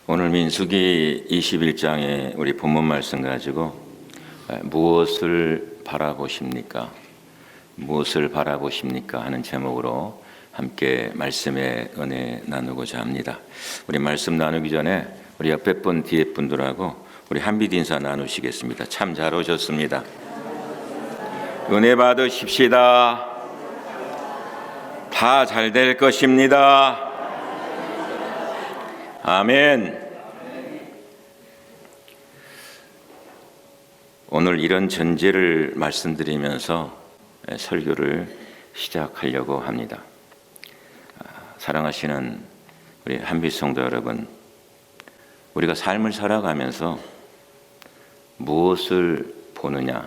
오늘 민수기 21장의 우리 본문 말씀 가지고 무엇을 바라보십니까? 무엇을 바라보십니까? 하는 제목으로 함께 말씀의 은혜 나누고자 합니다. 우리 말씀 나누기 전에 우리 옆에 분 뒤에 분들하고 우리 한빛 인사 나누시겠습니다. 참 잘 오셨습니다. 은혜 받으십시다. 다 잘 될 것입니다. 아멘. 오늘 이런 전제를 말씀드리면서 설교를 시작하려고 합니다. 사랑하시는 우리 한빛 성도 여러분, 우리가 삶을 살아가면서 무엇을 보느냐는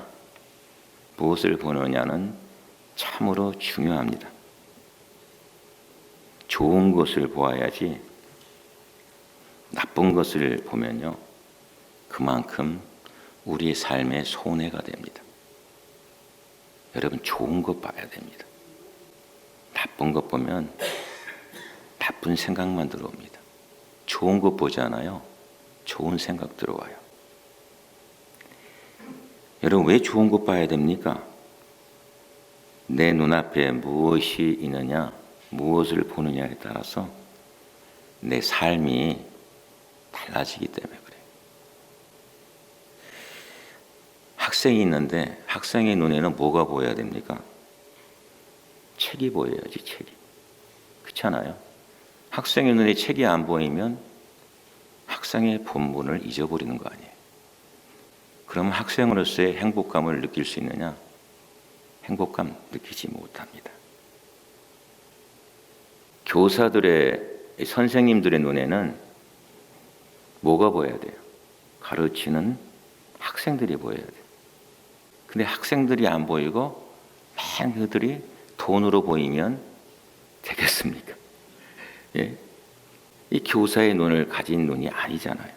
참으로 중요합니다. 좋은 것을 보아야지 나쁜 것을 보면요, 그만큼 우리의 삶에 손해가 됩니다. 여러분, 좋은 것 봐야 됩니다. 나쁜 것 보면 나쁜 생각만 들어옵니다. 좋은 것 보잖아요, 좋은 생각 들어와요. 여러분, 왜 좋은 것 봐야 됩니까? 내 눈앞에 무엇이 있느냐, 무엇을 보느냐에 따라서 내 삶이 달라지기 때문에 그래요. 학생이 있는데 학생의 눈에는 뭐가 보여야 됩니까? 책이 보여야지, 책이. 그렇잖아요. 학생의 눈에 책이 안 보이면 학생의 본분을 잊어버리는 거 아니에요. 그러면 학생으로서의 행복감을 느낄 수 있느냐? 행복감 느끼지 못합니다. 교사들의, 선생님들의 눈에는 뭐가 보여야 돼요? 가르치는 학생들이 보여야 돼요. 근데 학생들이 안 보이고 맨 그들이 돈으로 보이면 되겠습니까? 예? 이 교사의 눈을 가진 눈이 아니잖아요.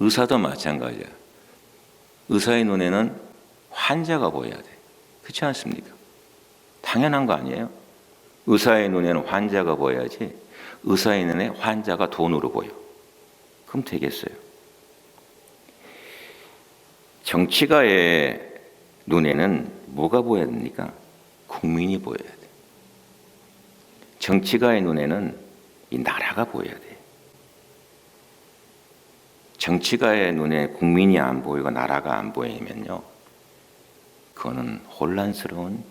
의사도 마찬가지야. 의사의 눈에는 환자가 보여야 돼. 그렇지 않습니까? 당연한 거 아니에요? 의사의 눈에는 환자가 보여야지 의사의 눈에 환자가 돈으로 보여. 그럼 되겠어요? 정치가의 눈에는 뭐가 보여야 됩니까? 국민이 보여야 돼. 정치가의 눈에는 이 나라가 보여야 돼. 정치가의 눈에 국민이 안 보이고 나라가 안 보이면요, 그거는 혼란스러운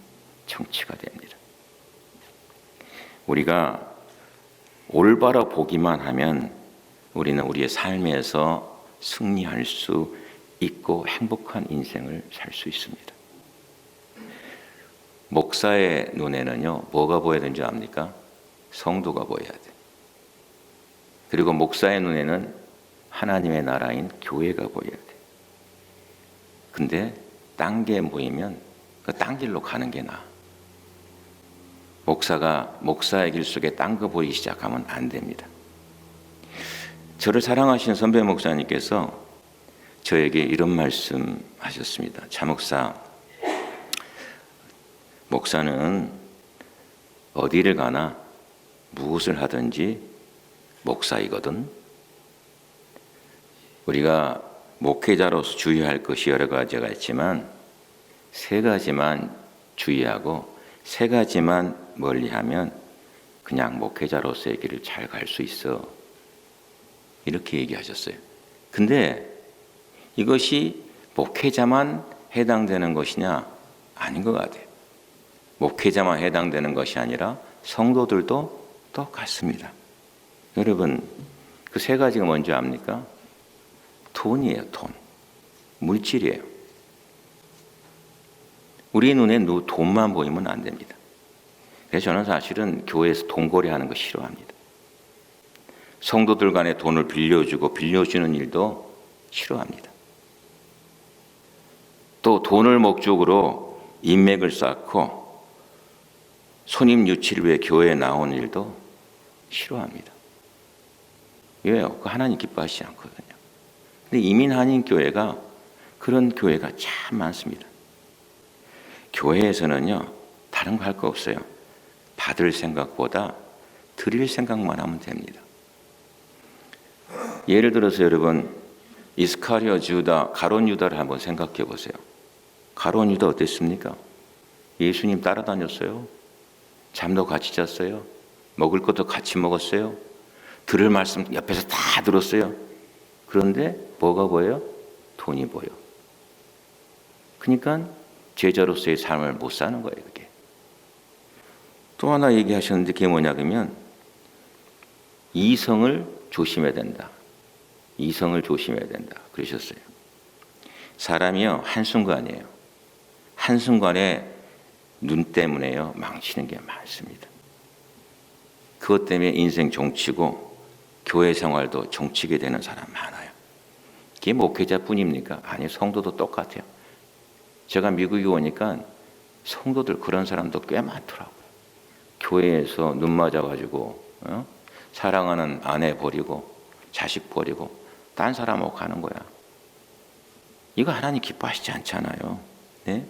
정치가 됩니다. 우리가 올바로 보기만 하면 우리는 우리의 삶에서 승리할 수 있고 행복한 인생을 살 수 있습니다. 목사의 눈에는요, 뭐가 보여야 되는지 압니까? 성도가 보여야 돼. 그리고 목사의 눈에는 하나님의 나라인 교회가 보여야 돼. 근데 딴 게 보이면 그 딴 길로 가는 게 나아. 목사가 목사의 길 속에 딴 거 보이기 시작하면 안 됩니다. 저를 사랑하시는 선배 목사님께서 저에게 이런 말씀 하셨습니다. 차 목사, 목사는 어디를 가나 무엇을 하든지 목사이거든. 우리가 목회자로서 주의할 것이 여러 가지가 있지만 세 가지만 주의하고 세 가지만 멀리하면 그냥 목회자로서의 길을 잘 갈 수 있어. 이렇게 얘기하셨어요. 근데 이것이 목회자만 해당되는 것이냐? 아닌 것 같아요. 목회자만 해당되는 것이 아니라 성도들도 똑같습니다. 여러분, 그 세 가지가 뭔지 압니까? 돈이에요, 돈. 물질이에요. 우리 눈에 돈만 보이면 안 됩니다. 그래서 저는 사실은 교회에서 돈거래하는 거 싫어합니다. 성도들 간에 돈을 빌려주고 빌려주는 일도 싫어합니다. 또 돈을 목적으로 인맥을 쌓고 손님 유치를 위해 교회에 나온 일도 싫어합니다. 왜요? 그 하나님 기뻐하시지 않거든요. 근데 이민한인교회가 그런 교회가 참 많습니다. 교회에서는요, 다른 거 할 거 없어요. 받을 생각보다 드릴 생각만 하면 됩니다. 예를 들어서 여러분 이스카리오 유다, 가룟 유다를 한번 생각해 보세요. 가룟 유다 어땠습니까? 예수님 따라다녔어요. 잠도 같이 잤어요. 먹을 것도 같이 먹었어요. 들을 말씀 옆에서 다 들었어요. 그런데 뭐가 보여요? 돈이 보여. 그러니까 제자로서의 삶을 못 사는 거예요. 그게. 또 하나 얘기하셨는데 그게 뭐냐 그러면 이성을 조심해야 된다. 이성을 조심해야 된다. 그러셨어요. 사람이요 한순간이에요. 한순간에 눈 때문에요 망치는 게 많습니다. 그것 때문에 인생 종치고 교회 생활도 종치게 되는 사람 많아요. 그게 목회자뿐입니까? 아니, 성도도 똑같아요. 제가 미국에 오니까 성도들 그런 사람도 꽤 많더라고요. 교회에서 눈 맞아가지고 사랑하는 아내 버리고 자식 버리고 딴 사람하고 가는 거야. 이거 하나님 기뻐하시지 않잖아요. 네?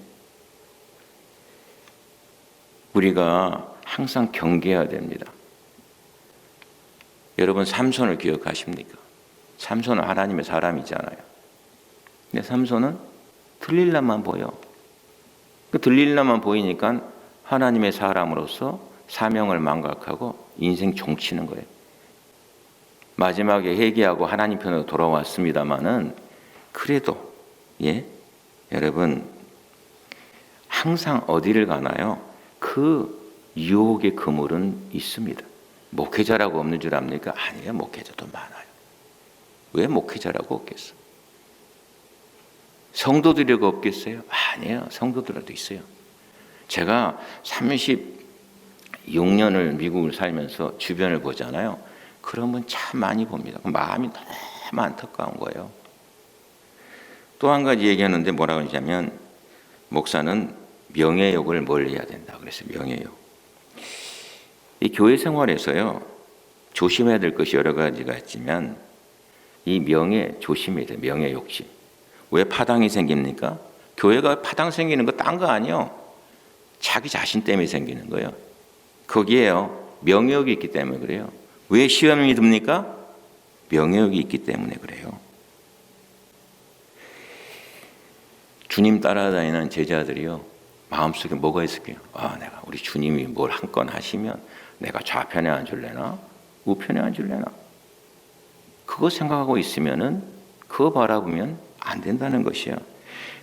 우리가 항상 경계해야 됩니다. 여러분 삼손을 기억하십니까? 삼손은 하나님의 사람이잖아요. 근데 삼손은 들릴라만 보여. 그 들릴라만 보이니까 하나님의 사람으로서 사명을 망각하고 인생 종치는 거예요. 마지막에 회개하고 하나님 편으로 돌아왔습니다마는 그래도 여러분 항상 어디를 가나요? 그 유혹의 그물은 있습니다. 목회자라고 없는 줄 압니까? 아니에요. 목회자도 많아요. 왜 목회자라고 없겠어? 성도들이라고 없겠어요? 아니에요. 성도들도 있어요. 제가 36년을 미국을 살면서 주변을 보잖아요. 그러면 참 많이 봅니다. 마음이 너무 안타까운 거예요. 또 한 가지 얘기하는데 뭐라고 하냐면 목사는 명예욕을 멀리해야 된다. 그래서 명예욕. 이 교회 생활에서요 조심해야 될 것이 여러 가지가 있지만 이 명예 조심해야 돼요. 명예 욕심. 왜 파당이 생깁니까? 교회가 파당 생기는 거 딴 거 아니에요. 자기 자신 때문에 생기는 거예요. 거기에요 명예욕이 있기 때문에 그래요. 왜 시험이 듭니까? 명예욕이 있기 때문에 그래요. 주님 따라다니는 제자들이요 마음속에 뭐가 있을게요? 내가 우리 주님이 뭘 한 건 하시면 내가 좌편에 앉을래나 우편에 앉을래나 그거 생각하고 있으면은 그거 바라보면 안 된다는 것이에요.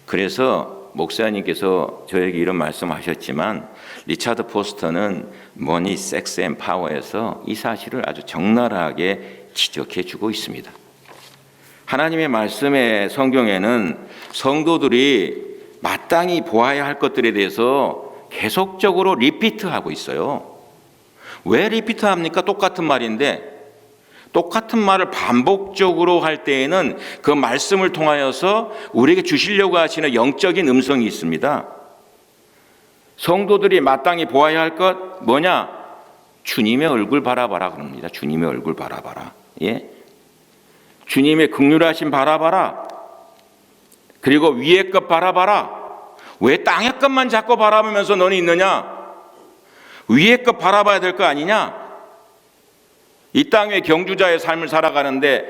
그래서 목사님께서 저에게 이런 말씀하셨지만 리차드 포스터는 머니, 섹스 앤 파워에서 이 사실을 아주 적나라하게 지적해 주고 있습니다. 하나님의 말씀의 성경에는 성도들이 마땅히 보아야 할 것들에 대해서 계속적으로 리피트하고 있어요. 왜 리피트합니까? 똑같은 말인데 똑같은 말을 반복적으로 할 때에는 그 말씀을 통하여서 우리에게 주시려고 하시는 영적인 음성이 있습니다. 성도들이 마땅히 보아야 할 것 뭐냐? 주님의 얼굴 바라봐라 그럽니다. 주님의 얼굴 바라봐라. 주님의 긍휼하심 바라봐라. 그리고 위의 것 바라봐라. 왜 땅의 것만 자꾸 바라보면서 너는 있느냐? 위의 것 바라봐야 될 거 아니냐? 이 땅의 경주자의 삶을 살아가는데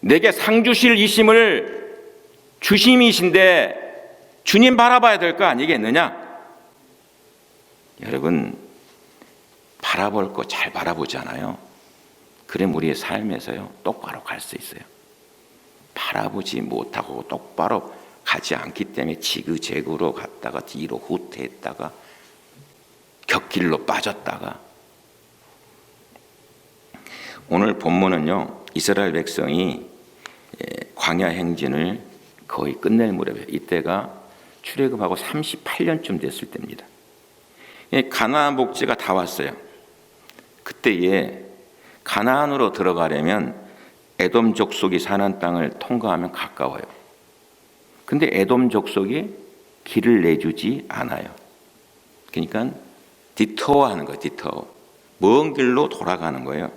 내게 상 주실 이심을 주심이신데 주님 바라봐야 될 거 아니겠느냐? 여러분 바라볼 거 잘 바라보잖아요. 그럼 우리의 삶에서요 똑바로 갈 수 있어요. 바라보지 못하고 똑바로 가지 않기 때문에 지그재그로 갔다가 뒤로 후퇴했다가 곁길로 빠졌다가 오늘 본문은요 이스라엘 백성이 광야 행진을 거의 끝낼 무렵에 이때가 출애굽하고 38년쯤 됐을 때입니다. 가나안 복지가 다 왔어요. 그때에 가나안으로 들어가려면 에돔 족속이 사는 땅을 통과하면 가까워요. 근데 에돔 족속이 길을 내주지 않아요. 그러니까 디터워하는 거예요. 디터워. 먼 길로 돌아가는 거예요.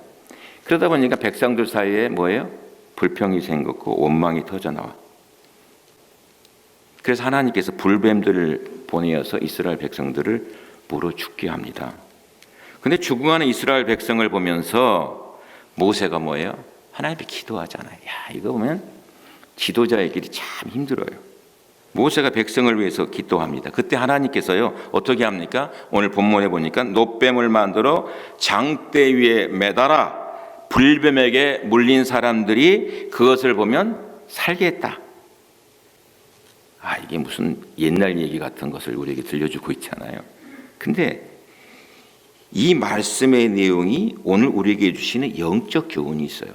그러다 보니까 백성들 사이에 뭐예요? 불평이 생겼고 원망이 터져나와. 그래서 하나님께서 불뱀들을 보내어서 이스라엘 백성들을 물어 죽게 합니다. 근데 죽어가는 이스라엘 백성을 보면서 모세가 뭐예요? 하나님께 기도하잖아요. 야, 이거 보면 지도자의 길이 참 힘들어요. 모세가 백성을 위해서 기도합니다. 그때 하나님께서요 어떻게 합니까? 오늘 본문에 보니까 놋뱀을 만들어 장대 위에 매달아 불뱀에게 물린 사람들이 그것을 보면 살겠다. 아, 이게 무슨 옛날 얘기 같은 것을 우리에게 들려주고 있잖아요. 근데 이 말씀의 내용이 오늘 우리에게 주시는 영적 교훈이 있어요.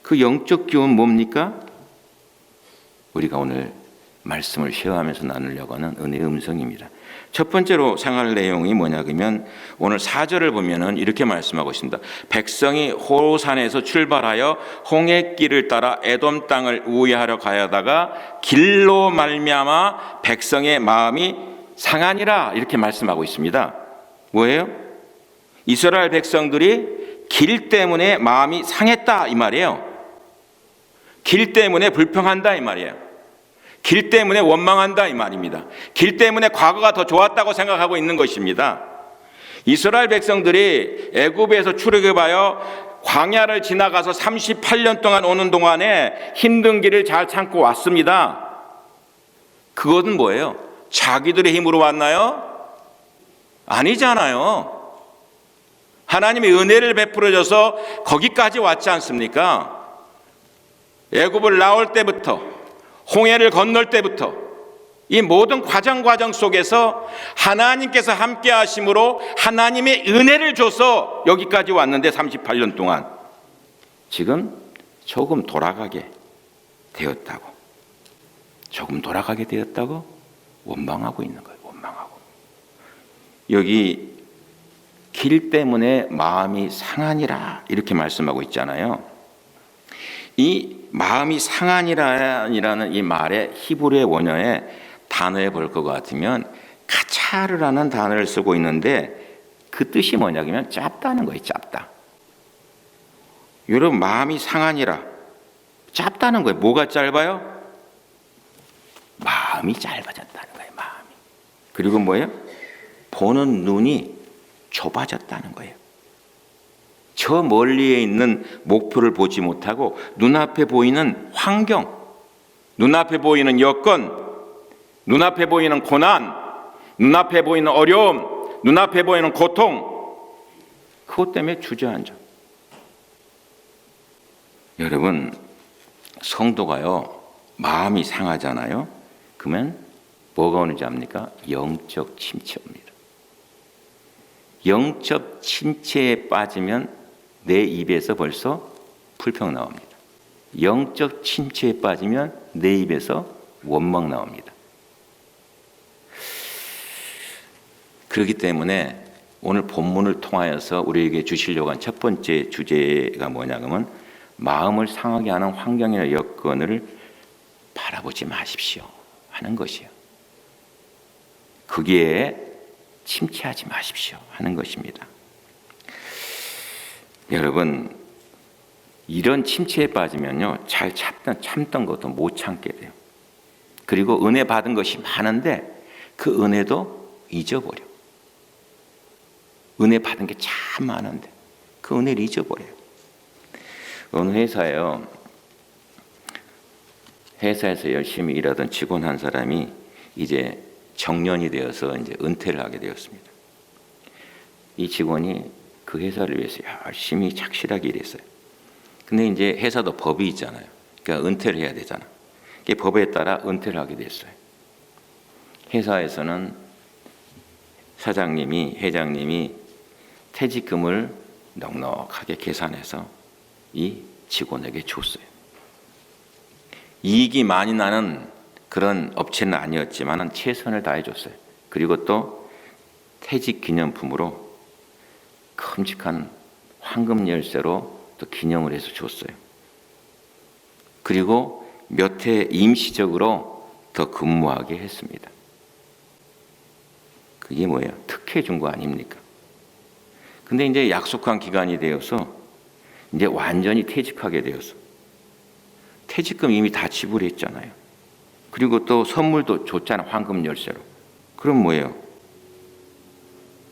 그 영적 교훈 뭡니까? 우리가 오늘 말씀을 쉐어하면서 나누려고 하는 은혜의 음성입니다. 첫 번째로 생활 내용이 뭐냐 그러면 오늘 4절을 보면은 이렇게 말씀하고 있습니다. 백성이 호산에서 출발하여 홍해길을 따라 에돔 땅을 우회하려 가야다가 길로 말미암아 백성의 마음이 상하니라 이렇게 말씀하고 있습니다. 뭐예요? 이스라엘 백성들이 길 때문에 마음이 상했다 이 말이에요. 길 때문에 불평한다 이 말이에요. 길 때문에 원망한다 이 말입니다. 길 때문에 과거가 더 좋았다고 생각하고 있는 것입니다. 이스라엘 백성들이 애굽에서 출애굽하여 광야를 지나가서 38년 동안 오는 동안에 힘든 길을 잘 참고 왔습니다. 그것은 뭐예요? 자기들의 힘으로 왔나요? 아니잖아요. 하나님의 은혜를 베풀어 줘서 거기까지 왔지 않습니까? 애굽을 나올 때부터 홍해를 건널 때부터 이 모든 과정 속에서 하나님께서 함께 하심으로 하나님의 은혜를 줘서 여기까지 왔는데 38년 동안 지금 조금 돌아가게 되었다고 원망하고 있는 거예요. 원망하고. 여기 길 때문에 마음이 상하니라 이렇게 말씀하고 있잖아요. 이 마음이 상하니라는 이 말의 히브리의 원어에 단어에 볼 것 같으면 가차르라는 단어를 쓰고 있는데 그 뜻이 뭐냐면 짧다는 거예요. 짧다. 여러분 마음이 상하니라 짧다는 거예요. 뭐가 짧아요? 마음이 짧아졌다는 거예요. 마음이. 그리고 뭐예요? 보는 눈이 좁아졌다는 거예요. 저 멀리에 있는 목표를 보지 못하고 눈앞에 보이는 환경, 눈앞에 보이는 여건, 눈앞에 보이는 고난, 눈앞에 보이는 어려움, 눈앞에 보이는 고통, 그것 때문에 주저앉아. 여러분, 성도가요 마음이 상하잖아요. 그러면 뭐가 오는지 압니까? 영적 침체 옵니다. 영적 침체에 빠지면 내 입에서 벌써 불평 나옵니다. 영적 침체에 빠지면 내 입에서 원망 나옵니다. 그렇기 때문에 오늘 본문을 통하여서 우리에게 주시려고 한 첫 번째 주제가 뭐냐면 마음을 상하게 하는 환경이나 여건을 바라보지 마십시오 하는 것이에요. 거기에 침체하지 마십시오 하는 것입니다. 여러분, 이런 침체에 빠지면요 잘 참던 것도 못 참게 돼요. 그리고 은혜 받은 것이 많은데 그 은혜도 잊어버려. 은혜 받은 게 참 많은데 그 은혜를 잊어버려요. 어느 회사에서 열심히 일하던 직원 한 사람이 이제 정년이 되어서 이제 은퇴를 하게 되었습니다. 이 직원이 그 회사를 위해서 열심히 착실하게 일했어요. 근데 이제 회사도 법이 있잖아요. 그러니까 은퇴를 해야 되잖아. 법에 따라 은퇴를 하게 됐어요. 회사에서는 회장님이 퇴직금을 넉넉하게 계산해서 이 직원에게 줬어요. 이익이 많이 나는 그런 업체는 아니었지만 최선을 다해줬어요. 그리고 또 퇴직 기념품으로 큼직한 황금 열쇠로 또 기념을 해서 줬어요. 그리고 몇 해 임시적으로 더 근무하게 했습니다. 그게 뭐예요? 특혜 준 거 아닙니까? 근데 이제 약속한 기간이 되어서 이제 완전히 퇴직하게 되어서 퇴직금 이미 다 지불했잖아요. 그리고 또 선물도 줬잖아요. 황금 열쇠로. 그럼 뭐예요?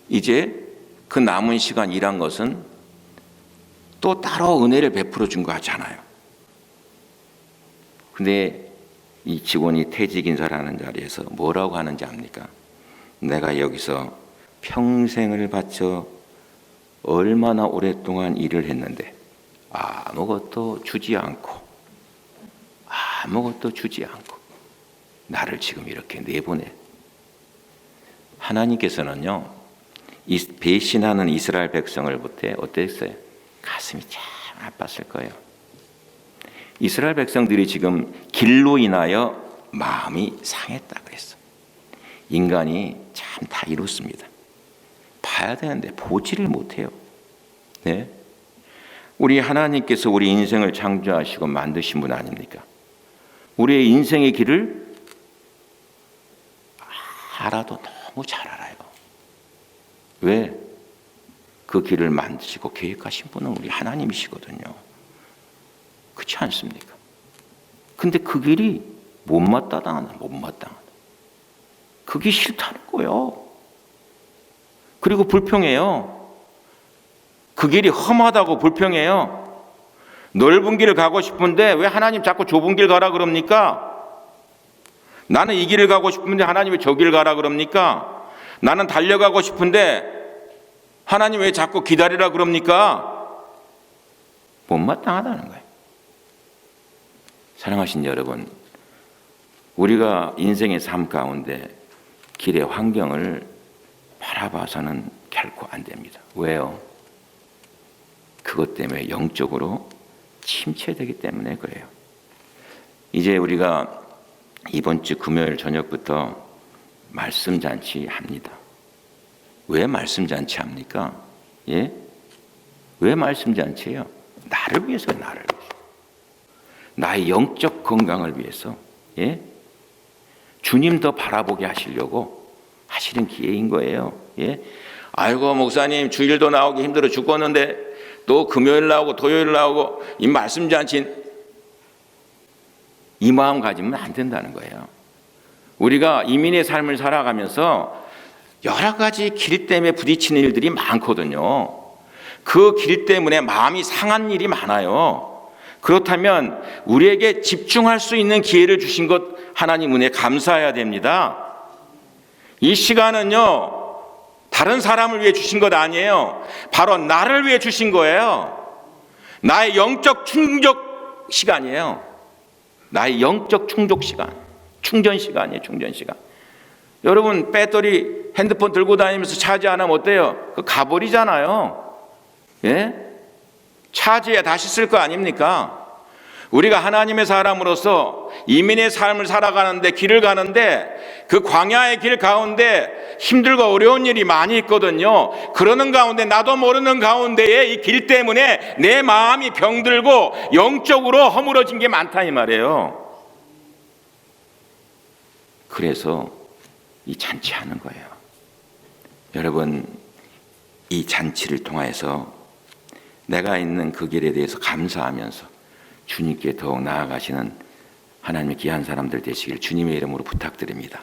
이제 그 남은 시간 일한 것은 또 따로 은혜를 베풀어 준 거 같잖아요. 근데 이 직원이 퇴직 인사라는 자리에서 뭐라고 하는지 압니까? 내가 여기서 평생을 바쳐 얼마나 오랫동안 일을 했는데 아무것도 주지 않고 나를 지금 이렇게 내보내. 하나님께서는요, 이 배신하는 이스라엘 백성을 볼 때 어땠어요? 가슴이 참 아팠을 거예요. 이스라엘 백성들이 지금 길로 인하여 마음이 상했다 그랬어. 인간이 참 다 이렇습니다. 봐야 되는데 보지를 못해요. 네? 우리 하나님께서 우리 인생을 창조하시고 만드신 분 아닙니까? 우리의 인생의 길을 알아도 너무 잘 알아요. 왜? 그 길을 만드시고 계획하신 분은 우리 하나님이시거든요. 그렇지 않습니까? 근데 그 길이 못마땅하다. 그게 싫다는 거예요. 그리고 불평해요. 그 길이 험하다고 불평해요. 넓은 길을 가고 싶은데 왜 하나님 자꾸 좁은 길 가라 그럽니까? 나는 이 길을 가고 싶은데 하나님 왜 저 길 가라 그럽니까? 나는 달려가고 싶은데 하나님 왜 자꾸 기다리라 그럽니까? 못마땅하다는 거예요. 사랑하신 여러분, 우리가 인생의 삶 가운데 길의 환경을 바라봐서는 결코 안 됩니다. 왜요? 그것 때문에 영적으로 침체되기 때문에 그래요. 이제 우리가 이번 주 금요일 저녁부터 말씀 잔치 합니다. 왜 말씀 잔치 합니까? 예? 왜 말씀 잔치예요? 나를 위해서요, 나를 위해서. 나의 영적 건강을 위해서. 예? 주님 더 바라보게 하시려고 하시는 기회인 거예요. 예? 아이고 목사님 주일도 나오기 힘들어 죽겠는데 또 금요일 나오고 토요일 나오고 이 말씀 잔치, 이 마음 가지면 안 된다는 거예요. 우리가 이민의 삶을 살아가면서 여러 가지 길 때문에 부딪히는 일들이 많거든요. 그 길 때문에 마음이 상한 일이 많아요. 그렇다면 우리에게 집중할 수 있는 기회를 주신 것 하나님 은혜 감사해야 됩니다. 이 시간은요, 다른 사람을 위해 주신 것 아니에요. 바로 나를 위해 주신 거예요. 나의 영적 충족 시간이에요. 나의 영적 충족 시간, 충전 시간이에요. 충전 시간. 여러분 배터리 핸드폰 들고 다니면서 차지 안 하면 어때요? 그거 가버리잖아요. 예? 차지해 다시 쓸 거 아닙니까? 우리가 하나님의 사람으로서 이민의 삶을 살아가는데, 길을 가는데 그 광야의 길 가운데 힘들고 어려운 일이 많이 있거든요. 그러는 가운데 나도 모르는 가운데에 이 길 때문에 내 마음이 병들고 영적으로 허물어진 게 많다 이 말이에요. 그래서 이 잔치하는 거예요. 여러분, 이 잔치를 통해서 내가 있는 그 길에 대해서 감사하면서 주님께 더욱 나아가시는 하나님의 귀한 사람들 되시길 주님의 이름으로 부탁드립니다.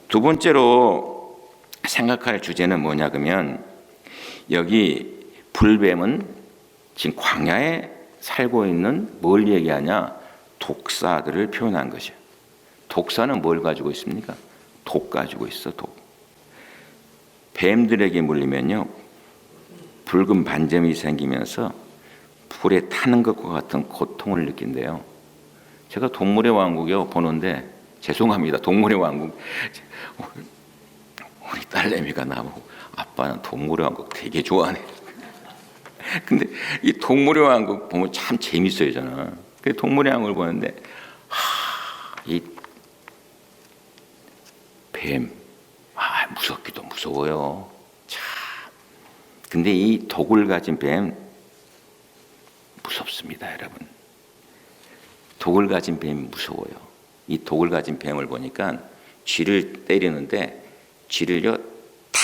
두 번째로 생각할 주제는 뭐냐 그러면, 여기 불뱀은 지금 광야에 살고 있는 뭘 얘기하냐? 독사들을 표현한 것이에요. 독사는 뭘 가지고 있습니까? 독 가지고 있어, 독. 뱀들에게 물리면요, 붉은 반점이 생기면서 불에 타는 것과 같은 고통을 느낀대요. 제가 동물의 왕국이요 보는데, 죄송합니다, 동물의 왕국, 우리 딸내미가 나보고 아빠는 동물의 왕국 되게 좋아하네. 근데 이 동물의 왕국 보면 참 재밌어요 저는. 그 동물의 왕국을 보는데 이 뱀, 무섭기도 무서워요. 참. 근데 이 독을 가진 뱀 무섭습니다, 여러분. 독을 가진 뱀이 무서워요. 이 독을 가진 뱀을 보니까 쥐를 때리는데 쥐를요 탁,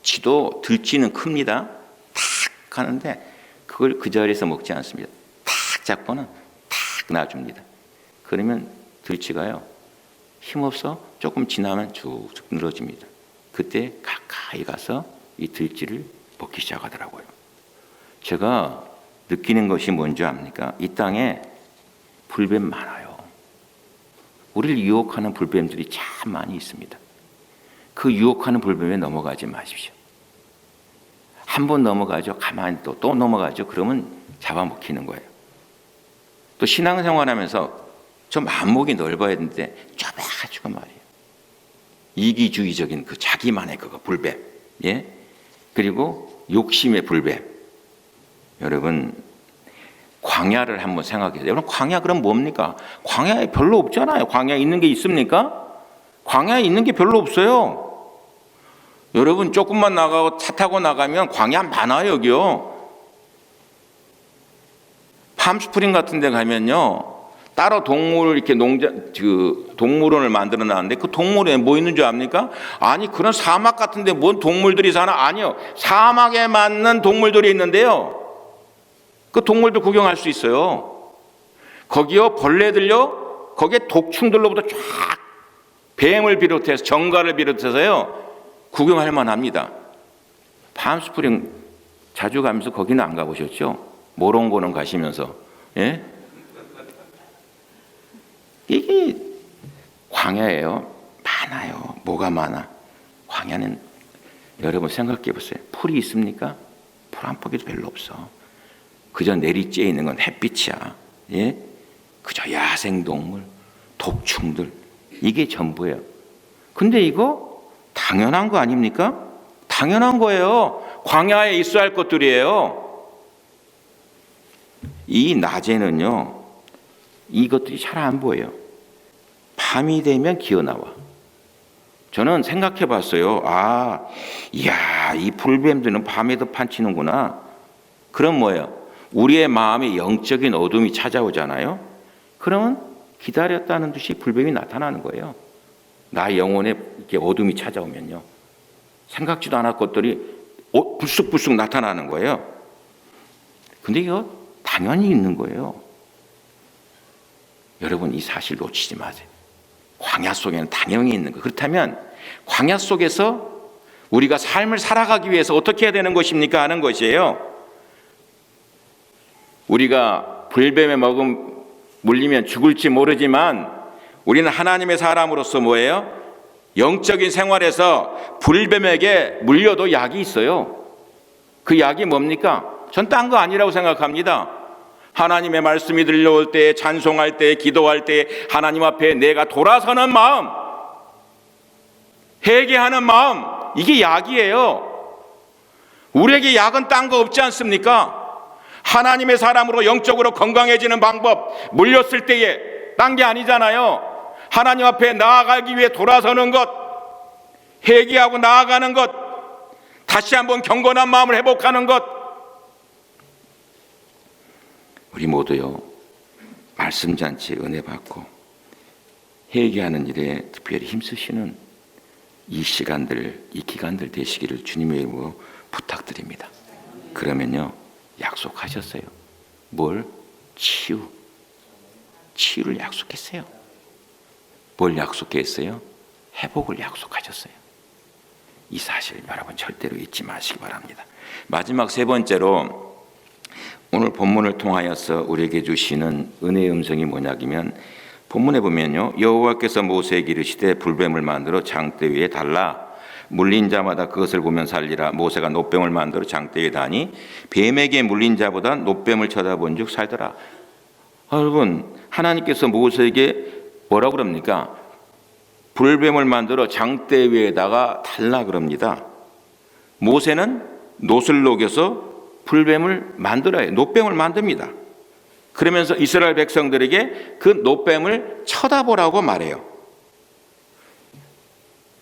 쥐도 들쥐는 큽니다. 탁 하는데 그걸 그 자리에서 먹지 않습니다. 탁 잡고는 탁 놔줍니다. 그러면 들쥐가요 힘없어 조금 지나면 쭉쭉 늘어집니다. 그때 가까이 가서 이 들쥐를 먹기 시작하더라고요. 제가 느끼는 것이 뭔지 압니까? 이 땅에 불뱀 많아요. 우리를 유혹하는 불뱀들이 참 많이 있습니다. 그 유혹하는 불뱀에 넘어가지 마십시오. 한 번 넘어가죠. 가만히 또 넘어가죠. 그러면 잡아먹히는 거예요. 또 신앙생활하면서 저 마음목이 넓어야 되는데 좁아가지고 말이에요. 이기주의적인 그 자기만의 그거 불뱀, 예? 그리고 욕심의 불뱀. 여러분 광야를 한번 생각해요. 여러분 광야 그럼 뭡니까? 광야에 별로 없잖아요. 광야에 있는 게 있습니까? 광야에 있는 게 별로 없어요. 여러분 조금만 나가고 차 타고 나가면 광야 많아요. 여기요. 팜스프링 같은 데 가면요. 따로 동물 이렇게 동물원을 만들어 놨는데 그 동물원에 뭐 있는 줄 압니까? 아니 그런 사막 같은 데 뭔 동물들이 사나? 아니요. 사막에 맞는 동물들이 있는데요. 그 동물들 구경할 수 있어요. 거기요 벌레들요. 거기에 독충들로부터 쫙 뱀을 비롯해서 정갈을 비롯해서요. 구경할 만합니다. 팜스프링 자주 가면서 거기는 안 가보셨죠? 모롱고는 가시면서. 예? 이게 광야예요. 많아요. 뭐가 많아? 광야는 여러분 생각해 보세요. 풀이 있습니까? 풀 한 포기도 별로 없어. 그저 내리쬐 있는 건 햇빛이야. 예? 그저 야생동물, 독충들 이게 전부예요. 근데 이거 당연한 거 아닙니까? 당연한 거예요. 광야에 있어야 할 것들이에요. 이 낮에는요. 이것들이 잘 안 보여요. 밤이 되면 기어나와. 저는 생각해 봤어요. 이야, 이 불뱀들은 밤에도 판치는구나. 그럼 뭐예요? 우리의 마음에 영적인 어둠이 찾아오잖아요. 그러면 기다렸다는 듯이 불뱀이 나타나는 거예요. 나의 영혼에 이렇게 어둠이 찾아오면요. 생각지도 않을 것들이 불쑥불쑥 나타나는 거예요. 근데 이거 당연히 있는 거예요. 여러분 이 사실 놓치지 마세요. 광야 속에는 당연히 있는 거예요. 그렇다면 광야 속에서 우리가 삶을 살아가기 위해서 어떻게 해야 되는 것입니까? 하는 것이에요. 우리가 불뱀에 물리면 죽을지 모르지만 우리는 하나님의 사람으로서 뭐예요? 영적인 생활에서 불뱀에게 물려도 약이 있어요. 그 약이 뭡니까? 전 딴 거 아니라고 생각합니다. 하나님의 말씀이 들려올 때, 찬송할 때, 기도할 때 하나님 앞에 내가 돌아서는 마음, 회개하는 마음, 이게 약이에요. 우리에게 약은 딴 거 없지 않습니까? 하나님의 사람으로 영적으로 건강해지는 방법, 물렸을 때에 딴 게 아니잖아요. 하나님 앞에 나아가기 위해 돌아서는 것, 회개하고 나아가는 것, 다시 한번 경건한 마음을 회복하는 것. 우리 모두요 말씀잔치 은혜 받고 회개하는 일에 특별히 힘쓰시는 이 시간들, 이 기간들 되시기를 주님의 이름으로 부탁드립니다. 그러면요 약속하셨어요. 뭘? 치유를 약속했어요. 뭘 약속했어요? 회복을 약속하셨어요. 이 사실 여러분 절대로 잊지 마시기 바랍니다. 마지막 세 번째로 오늘 본문을 통하여서 우리에게 주시는 은혜의 음성이 뭐냐면 본문에 보면요 여호와께서 모세에게 이르시되 불뱀을 만들어 장대 위에 달라 물린 자마다 그것을 보면 살리라. 모세가 놋뱀을 만들어 장대 위에 다니 뱀에게 물린 자보다 놋뱀을 쳐다본 즉 살더라. 여러분 하나님께서 모세에게 뭐라고 그럽니까? 불뱀을 만들어 장대 위에다가 달라 그럽니다. 모세는 놋을 녹여서 불뱀을 만들어요. 놋뱀을 만듭니다. 그러면서 이스라엘 백성들에게 그 놋뱀을 쳐다보라고 말해요.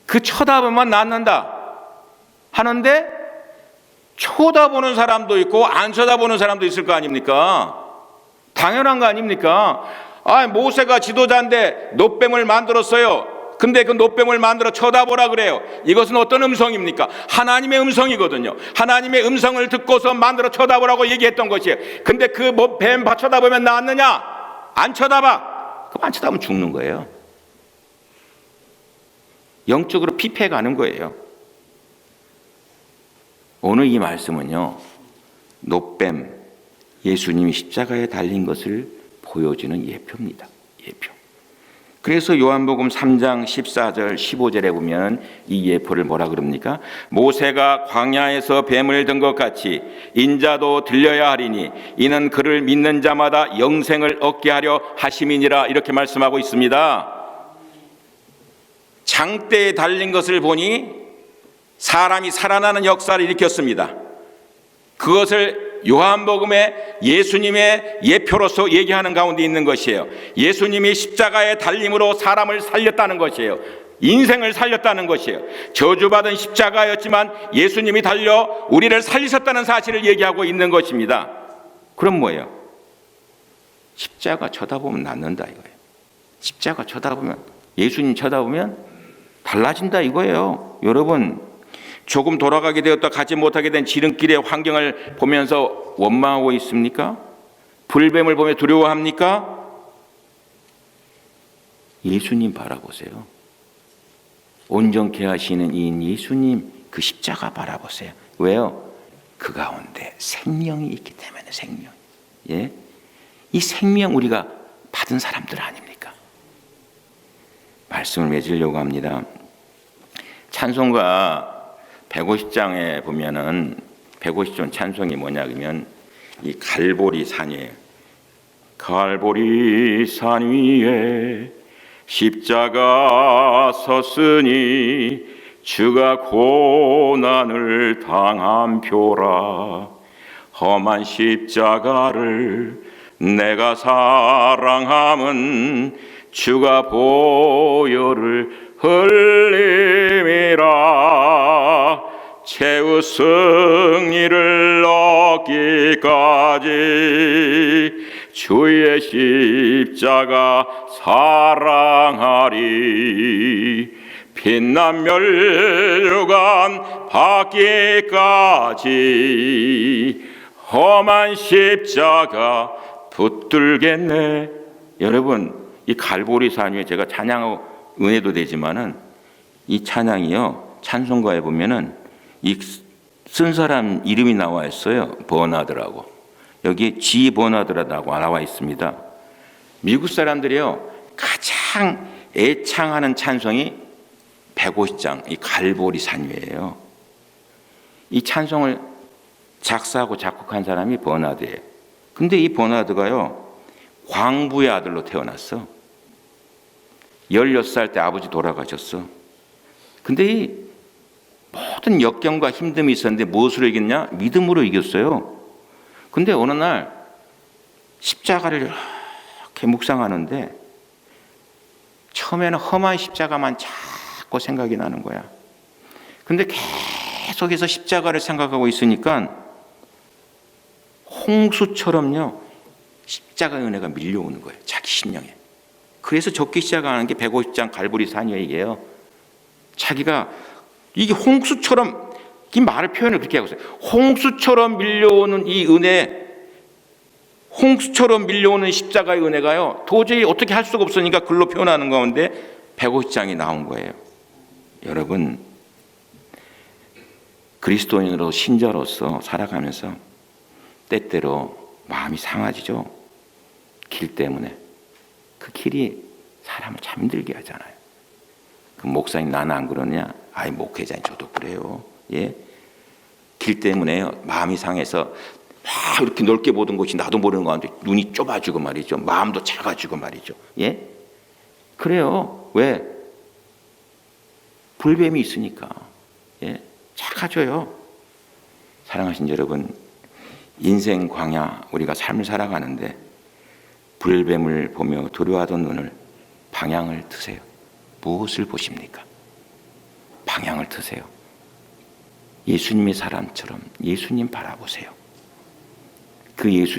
그 쳐다보면 낫는다 하는데 쳐다보는 사람도 있고 안 쳐다보는 사람도 있을 거 아닙니까? 당연한 거 아닙니까? 모세가 지도자인데 놋뱀을 만들었어요. 근데 그 놋뱀을 만들어 쳐다보라 그래요. 이것은 어떤 음성입니까? 하나님의 음성이거든요. 하나님의 음성을 듣고서 만들어 쳐다보라고 얘기했던 것이에요. 근데 그 뱀 쳐다보면 낫느냐? 안 쳐다봐. 그럼 안 쳐다보면 죽는 거예요. 영적으로 피폐해가는 거예요. 오늘 이 말씀은요 노뱀, 예수님이 십자가에 달린 것을 보여주는 예표입니다. 예표. 그래서 요한복음 3장 14절 15절에 보면 이 예표를 뭐라 그럽니까? 모세가 광야에서 뱀을 든 것 같이 인자도 들려야 하리니 이는 그를 믿는 자마다 영생을 얻게 하려 하심이니라, 이렇게 말씀하고 있습니다. 장대에 달린 것을 보니 사람이 살아나는 역사를 일으켰습니다. 그것을 요한복음에 예수님의 예표로서 얘기하는 가운데 있는 것이에요. 예수님이 십자가의 달림으로 사람을 살렸다는 것이에요. 인생을 살렸다는 것이에요. 저주받은 십자가였지만 예수님이 달려 우리를 살리셨다는 사실을 얘기하고 있는 것입니다. 그럼 뭐예요? 십자가 쳐다보면 낫는다 이거예요. 십자가 쳐다보면, 예수님 쳐다보면 달라진다 이거예요. 여러분, 조금 돌아가게 되었다 가지 못하게 된 지름길의 환경을 보면서 원망하고 있습니까? 불뱀을 보며 두려워합니까? 예수님 바라보세요. 온전케 하시는 이인 예수님, 그 십자가 바라보세요. 왜요? 그 가운데 생명이 있기 때문에. 생명. 예? 이 생명 우리가 받은 사람들 아닙니까? 말씀을 맺으려고 합니다. 찬송가 150장에 보면은 150전 찬송이 뭐냐 그러면 이 갈보리 산이에요. 갈보리 산 위에 십자가 섰으니 주가 고난을 당한 표라. 험한 십자가를 내가 사랑함은 주가 보혈을 흘림이라. 최후 승리를 얻기까지 주의 십자가 사랑하리. 빛난 멸류관 받기까지 험한 십자가 붙들겠네. 여러분, 이 갈보리산 위에 제가 찬양하고 은혜도 되지만은 이 찬양이요, 찬송가에 보면은 이 쓴 사람 이름이 나와 있어요. 버나드라고. 여기 G 버나드라고 나와 있습니다. 미국 사람들이요 가장 애창하는 찬송이 150장 이 갈보리 산 위에요. 이 찬송을 작사하고 작곡한 사람이 버나드예요. 근데 이 버나드가요 광부의 아들로 태어났어. 16살 때 아버지 돌아가셨어. 근데 이 모든 역경과 힘듦이 있었는데 무엇으로 이겼냐? 믿음으로 이겼어요. 근데 어느 날 십자가를 이렇게 묵상하는데 처음에는 험한 십자가만 자꾸 생각이 나는 거야. 근데 계속해서 십자가를 생각하고 있으니까 홍수처럼요 십자가의 은혜가 밀려오는 거예요. 자기 심령에. 그래서 적기 시작하는 게 150장 갈보리 산위에요. 자기가 이게 홍수처럼, 이 말을 표현을 그렇게 하고 있어요. 홍수처럼 밀려오는 이 은혜, 홍수처럼 밀려오는 십자가의 은혜가요 도저히 어떻게 할 수가 없으니까 글로 표현하는 가운데 150장이 나온 거예요. 여러분, 그리스도인으로 신자로서 살아가면서 때때로 마음이 상하지죠. 길 때문에. 그 길이 사람을 잠들게 하잖아요. 그 목사님 나는 안 그러냐? 아이 목회자인 저도 그래요. 예, 길 때문에요 마음이 상해서 막 이렇게 넓게 보던 것이 나도 모르는 가운데 눈이 좁아지고 말이죠. 마음도 작아지고 말이죠. 예, 그래요. 왜? 불뱀이 있으니까. 예, 작아져요. 사랑하신 여러분, 인생 광야 우리가 삶을 살아가는데 불뱀을 보며 두려워하던 눈을 방향을 트세요. 무엇을 보십니까? 방향을 트세요. 예수님의 사람처럼 예수님 바라보세요. 그 예수